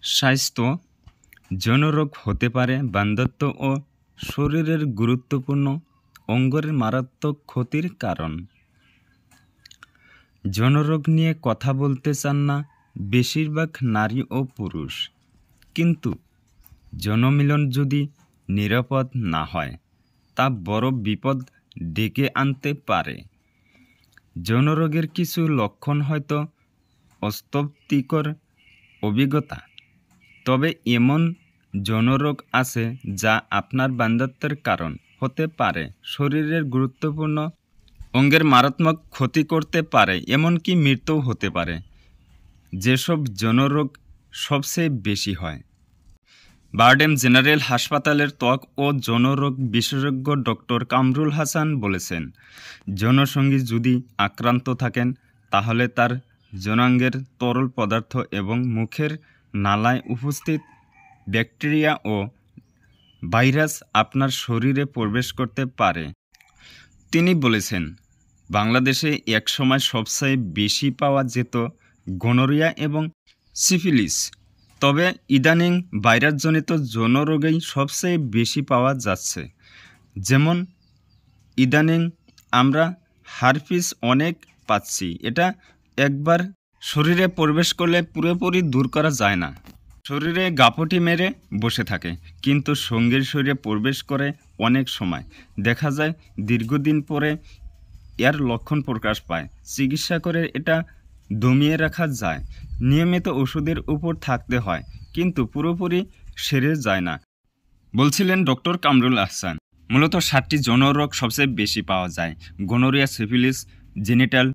স্বাস্থ্য যৌনরোগ হতে পারে বান্ধাত্ব ও শরীরের গুরুত্বপূর্ণ অঙ্গের মারাত্মক ক্ষতির কারণ। যৌনরোগ নিয়ে কথা বলতে চান না বেশিরভাগ নারী ও পুরুষ, কিন্তু যৌনমিলন যদি নিরাপদ না হয় তা বড় বিপদ ডেকে আনতে পারে। যৌনরোগের কিছু লক্ষণ হয়তো অস্বস্তিকর অভিজ্ঞতা, তবে এমন যৌনরোগ আছে যা আপনার বান্ধাত্বের কারণ হতে পারে, শরীরের গুরুত্বপূর্ণ অঙ্গের মারাত্মক ক্ষতি করতে পারে, এমনকি মৃত্যুও হতে পারে। যেসব যৌনরোগ সবচেয়ে বেশি হয়। বারডেম জেনারেল হাসপাতালের ত্বক ও যৌনরোগ বিশেষজ্ঞ ডক্টর কামরুল হাসান বলেছেন, যৌনসঙ্গী যদি আক্রান্ত থাকেন তাহলে তার যৌনাঙ্গের তরল পদার্থ এবং মুখের নালায় উপস্থিত ব্যাকটেরিয়া ও ভাইরাস আপনার শরীরে প্রবেশ করতে পারে। তিনি বলেছেন, বাংলাদেশে একসময় সবচেয়ে বেশি পাওয়া যেত গনোরিয়া এবং সিফিলিস, তবে ইদানিং ভাইরাসজনিত যৌনরোগেই সবচেয়ে বেশি পাওয়া যাচ্ছে। যেমন ইদানিং আমরা হারপিস অনেক পাচ্ছি। এটা একবার শরীরে প্রবেশ করলে পুরোপুরি দূর করা যায় না। শরীরে গাপটি মেরে বসে থাকে, কিন্তু সঙ্গীর শরীরে প্রবেশ করে অনেক সময়। দেখা যায় দীর্ঘদিন পরে এর লক্ষণ প্রকাশ পায়। চিকিৎসা করে এটা দমিয়ে রাখা যায়। নিয়মিত ওষুধের উপর থাকতে হয়, কিন্তু পুরোপুরি সেরে যায় না, বলছিলেন ডক্টর কামরুল হাসান। মূলত 7টি যৌনরোগ সবচেয়ে বেশি পাওয়া যায়। গনোরিয়া, সিফিলিস, জেনিটাল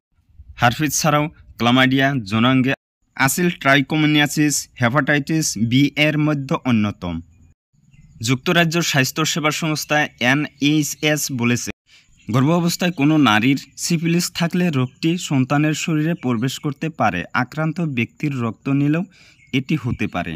হারপিস ছাড়াও ক্লামাইডিয়া যৌনাঙ্গে আসিল, ট্রাইকোমোনিয়াসিস, হেপাটাইটিস বি এর মধ্যে অন্যতম। যুক্তরাজ্য স্বাস্থ্যসেবা সংস্থা NHS বলেছে, গর্ভাবস্থায় কোনো নারীর সিফিলিস থাকলে রোগটি সন্তানের শরীরে প্রবেশ করতে পারে। আক্রান্ত ব্যক্তির রক্ত নিলেও এটি হতে পারে।